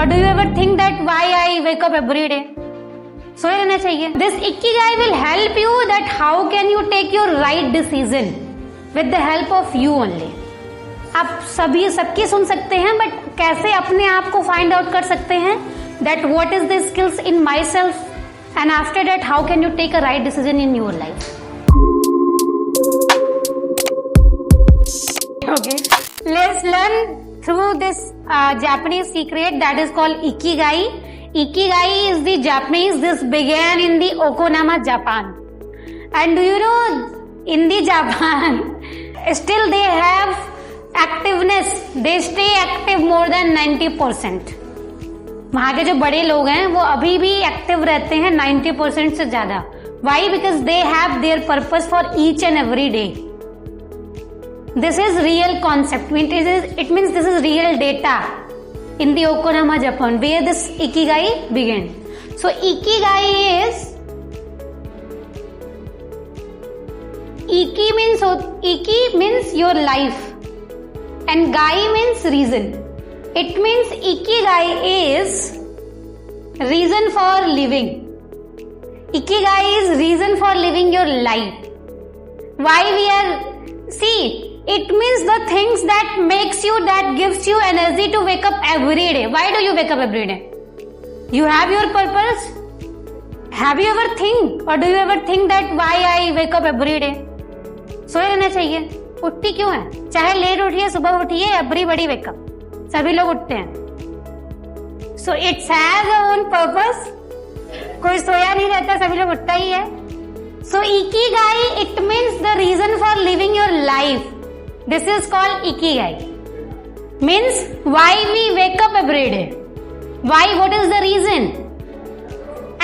और do you ever think that why I wake up every day? सोए रहना चाहिए। This ikigai will help you that how can you take your right decision with the help of you only. आप सभी सबकी सुन सकते हैं, but कैसे अपने आप को फाइंड आउट कर सकते हैं that what is the skills in my self and after that how can you take a right decision in your life. Okay, let's learn through this Japanese secret that is called Ikigai. Ikigai is the Japanese. This began in the Okinawa, Japan. And do you know, in the Japan, still they have activeness. They stay active more than 90%. वहाँ के जो बड़े लोग हैं वो अभी भी active रहते हैं 90% से ज्यादा. Why? Because they have their purpose for each and every day. This is real concept. It means this is real data in the Okinawa, Japan, where this Ikigai began. So Ikigai is Iki means your life, and Gai means reason. It means Ikigai is reason for living. Ikigai is reason for living your life. Why we are it means the things that makes you, that gives you energy to wake up every day. Why do you wake up every day? You have your purpose. Have you ever think or do you ever think that why I wake up every day? सोए रहना चाहिए। उठती क्यों है? चाहे late उठिए, सुबह उठिए, everybody wake up. सभी लोग उठते हैं। So it has a own purpose. कोई सोया नहीं रहता, सभी लोग उठता ही है। So Ikigai, it means the reason for living your life. This is called Ikigai. Means why we wake up every day. Why? What is the reason?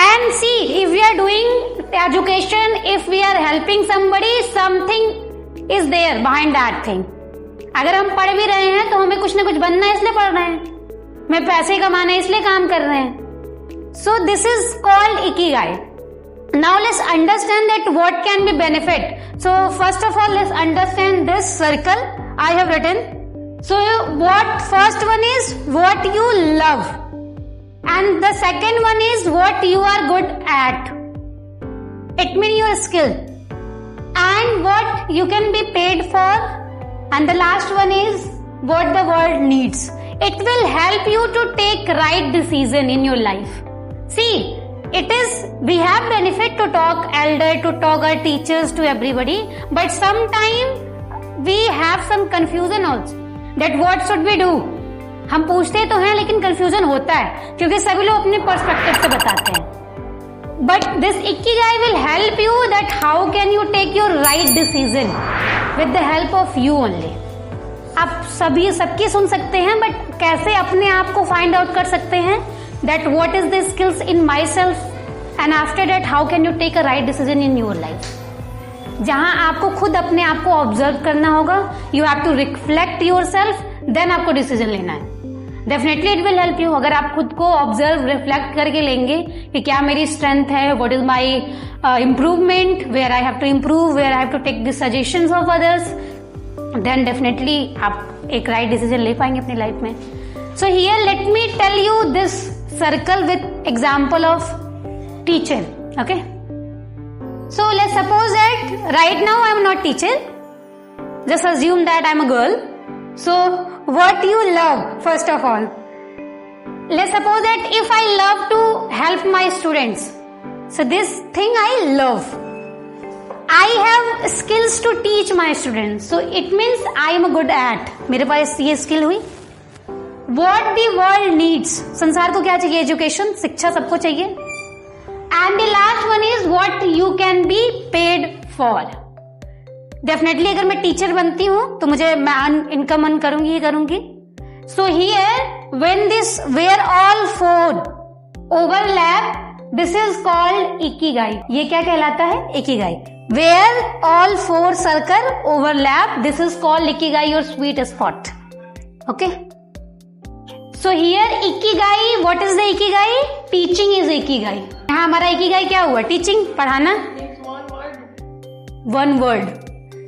And see, if we are doing education, if we are helping somebody, something is there behind that thing. अगर हम पढ़ भी रहे हैं तो हमें कुछ ना कुछ बनना है, इसलिए पढ़ रहे हैं। हमें पैसे कमाना है, इसलिए काम कर रहे हैं। So this is called Ikigai. Now let's understand that what can be benefit. So first of all, let's understand this circle I have written. So what first one is what you love, and the second one is what you are good at. It means your skill, and what you can be paid for, and the last one is what the world needs. It will help you to take right decision in your life. See, we have benefit to talk elder, to talk our teachers, to everybody, but sometimes we have some confusion also that what should we do. हम पूछते तो हैं लेकिन confusion होता है क्योंकि सभी लोग अपने perspective से बताते हैं. But this Ikigai will help you that how can you take your right decision with the help of you only. आप सभी सबकी सुन सकते हैं, but कैसे अपने आप को find out कर सकते हैं that what is the skills in myself and after that how can you take a right decision in your life. जहां आपको खुद अपने आप को ऑब्जर्व करना होगा, you have to reflect yourself, then आपको डिसीजन लेना है. Definitely it will help you. अगर आप खुद को ऑब्जर्व रिफ्लेक्ट करके लेंगे कि क्या मेरी स्ट्रेंथ है, what is my improvement, where I have to improve, where I have to take the suggestions of others, then definitely आप एक राइट डिसीजन ले पाएंगे अपनी लाइफ में. So here let me tell you this circle with example of teacher. Okay, so let's suppose that right now I am not teacher, just assume that I am a girl. So what you love, first of all, let's suppose that if I love to help my students, so this thing I love, I have skills to teach my students, so it means I am good at, मेरे पास ये skill हुई. What the world needs, संसार को क्या चाहिए? Education, शिक्षा सबको चाहिए. And the last one is what you can be paid for. Definitely अगर मैं टीचर बनती हूँ तो मुझे मैं इनकम अर्न करूंगी ही करूंगी. So here when this where all four overlap, this is called Ikigai. ये क्या कहलाता है? Ikigai. Where all four circle overlap, this is called Ikigai, your sweet spot. Okay. So here Ikigai, what is the Ikigai? Teaching is Ikigai. यहाँ हमारा Ikigai क्या हुआ? Teaching, पढ़ाना. One word.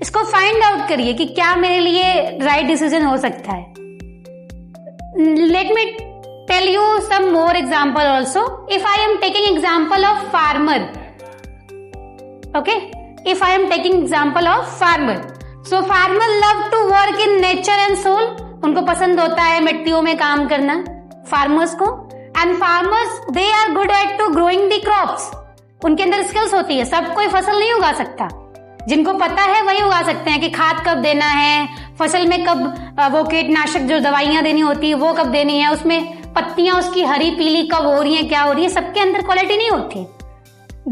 इसको फाइंड आउट करिए कि क्या मेरे लिए राइट डिसीजन हो सकता है. Let me tell you some more example also. If I am taking example of farmer, okay, if I am taking example of farmer, so farmer love to work in nature and soul. उनको पसंद होता है मिट्टियों में काम करना farmers को. And farmers they are good at to growing the crops. उनके अंदर स्किल्स होती है. सब कोई फसल नहीं उगा सकता. जिनको पता है वही उगा सकते हैं कि खाद कब देना है, फसल में कब वो कीटनाशक जो दवाइयां देनी होती है वो कब देनी है, उसमें पत्तियां उसकी हरी पीली कब हो रही हैं, क्या हो रही है, सबके अंदर क्वालिटी नहीं होती.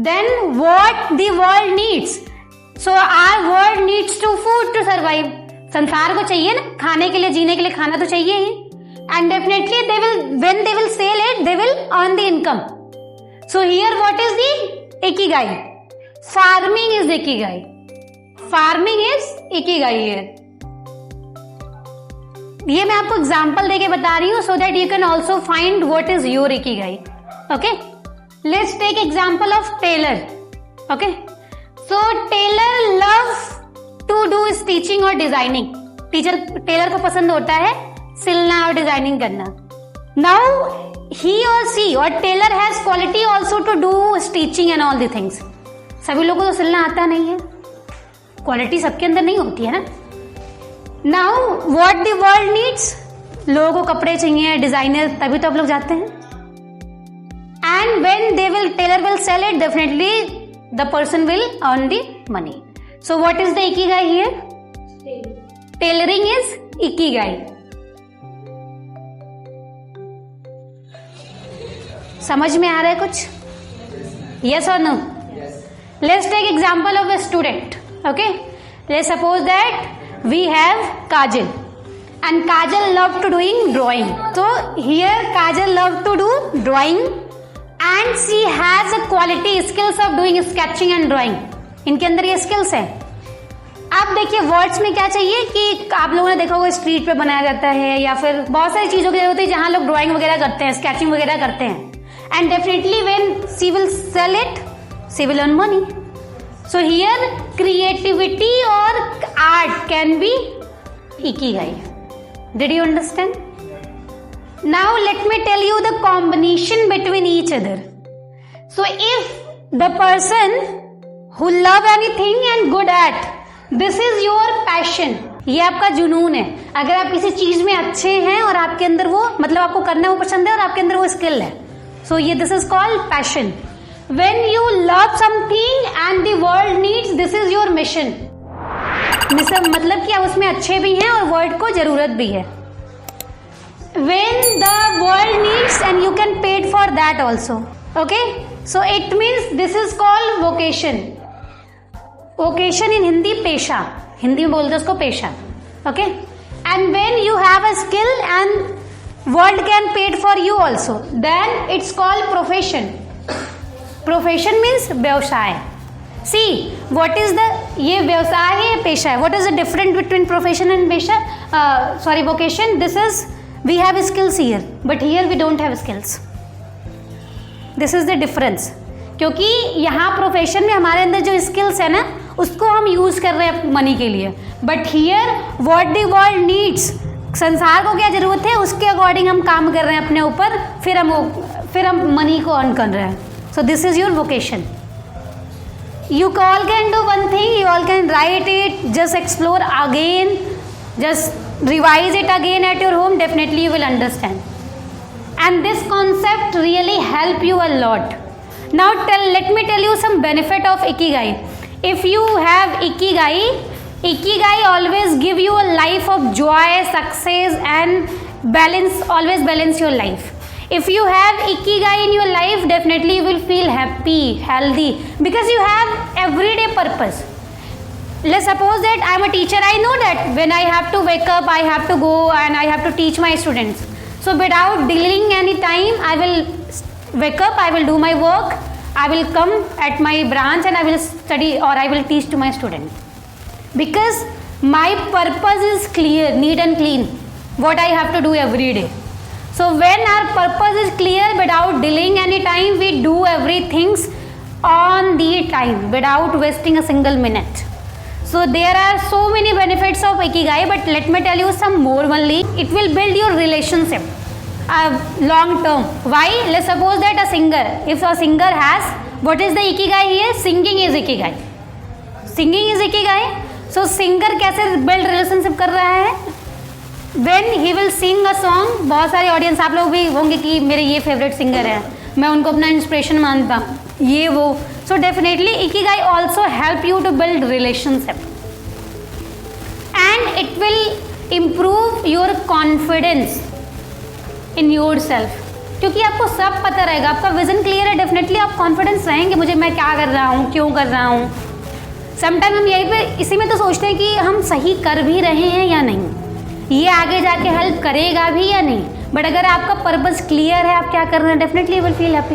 Then what the world needs. So our world needs to food to survive. संसार को चाहिए ना खाने के लिए, जीने के लिए खाना तो चाहिए ही. And definitely they will, when they will sell it, they will earn the income. So here what is the ikigai? Farming is ikigai. Farming is ikigai here. ये मैं आपको एग्जांपल देके बता रही हूं so that you can also find what is your ikigai. Okay, let's take example of tailor. Okay, so tailor love to do stitching और designing. Tailor को पसंद होता है सिलना और डिजाइनिंग करना. नाउ ही और सी और tailor has quality also to do stitching and all the things. सभी लोगों को तो सिलना आता नहीं है, क्वालिटी सबके अंदर नहीं होती है ना. Now what the world needs, लोगों को कपड़े चाहिए, डिजाइनर, तभी तो आप लोग जाते हैं. And when they will, tailor will sell it, definitely the person will earn the money. So what is the ikigai here? Tailoring is ikigai. समझ में आ रहा है कुछ? यस और no? Let's take example of a student. Okay, let's suppose that we have Kajal and Kajal love to doing drawing. So here Kajal love to do drawing and she has a quality skills of doing sketching and drawing. इनके अंदर ये skills है. आप देखिए words में क्या चाहिए कि आप लोगों ने देखा होगा स्ट्रीट पे बनाया जाता है या फिर बहुत सारी चीजों की जरूरत होती है जहां लोग ड्राइंग वगैरह करते हैं, स्केचिंग वगैरह करते हैं. And definitely when she will sell it, she will earn money. So here creativity or art can be ikigai. Did you understand? Now let me tell you the combination between each other. So if the person who love anything and good at, this is your passion. ये आपका जुनून है. अगर आप किसी चीज में अच्छे हैं और आपके अंदर वो मतलब आपको करना वो पसंद है और आपके अंदर वो स्किल है, so ये this is called passion. When you love something and the world needs, this is your mission. मतलब कि आप उसमें अच्छे भी हैं और वर्ल्ड को जरूरत भी है. When the world needs and you can pay for that also. Okay, so it means this is called vocation. Vocation in Hindi पेशा. हिंदी में बोलते हैं उसको पेशा. Okay, and when you have a skill and world can pay for you also, then it's called profession. Profession means व्यवसाय. See what is the, ये व्यवसाय है, पेशा है. What is the difference between profession and पेशा, sorry vocation? This is we have skills here but here we don't have skills. This is the difference. क्योंकि यहाँ profession में हमारे अंदर जो स्किल्स है ना उसको हम यूज कर रहे हैं मनी के लिए, but here what the world needs, संसार को क्या जरूरत है उसके अकॉर्डिंग हम काम कर रहे हैं अपने ऊपर, फिर हम मनी को अर्न कर रहे हैं. So this is your vocation. You all can do one thing, you all can write it, just explore again, just revise it again at your home, definitely you will understand. And this concept really help you a lot. Now let me tell you some benefit of Ikigai. If you have Ikigai always give you a life of joy, success and balance, always balance your life. If you have Ikigai in your life, definitely you will feel happy, healthy, because you have everyday purpose. Let's suppose that I am a teacher. I know that when I have to wake up, I have to go and I have to teach my students. So without delaying any time, I will wake up, I will do my work, I will come at my branch and I will study or I will teach to my students. Because my purpose is clear, neat and clean. What I have to do every day. So when our purpose is clear, without delaying any time, we do everything on the time without wasting a single minute. So there are so many benefits of Ikigai, but let me tell you some more only. It will build your relationship. long term. Why? Let's suppose that a singer, if a singer has, what is the ikigai here? Singing is ikigai. Singing is ikigai. So singer कैसे build relationship कर रहा है? When he will sing a song, बहुत सारे audience आप लोग भी होंगे कि मेरे ये फेवरेट सिंगर है, मैं उनको अपना इंस्पिरेशन मानता हूँ, ये वो. So definitely ikigai also help you to build relationship, and it will improve your confidence in yourself. क्योंकि आपको सब पता रहेगा, आपका विजन क्लियर है, डेफिनेटली आप कॉन्फिडेंस रहेंगे, मुझे मैं क्या कर रहा हूँ, क्यों कर रहा हूँ. समटाइम हम यही पे इसी में तो सोचते हैं कि हम सही कर भी रहे हैं या नहीं, ये आगे जाके हेल्प करेगा भी या नहीं. बट अगर आपका पर्पस क्लियर है, आप क्या कर रहे हैं, definitely you will feel happy,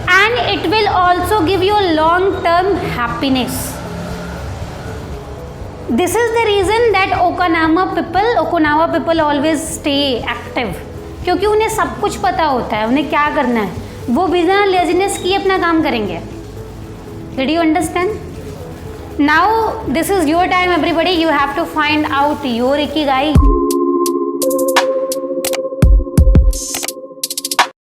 and it will also give you long term happiness. This is the reason that Okinawa people always stay active, क्योंकि उन्हें सब कुछ पता होता है, उन्हें क्या करना है, वो बिना लेजीनेस किए अपना काम करेंगे. Did you understand? Now this is your time everybody, you have to find out your ikigai.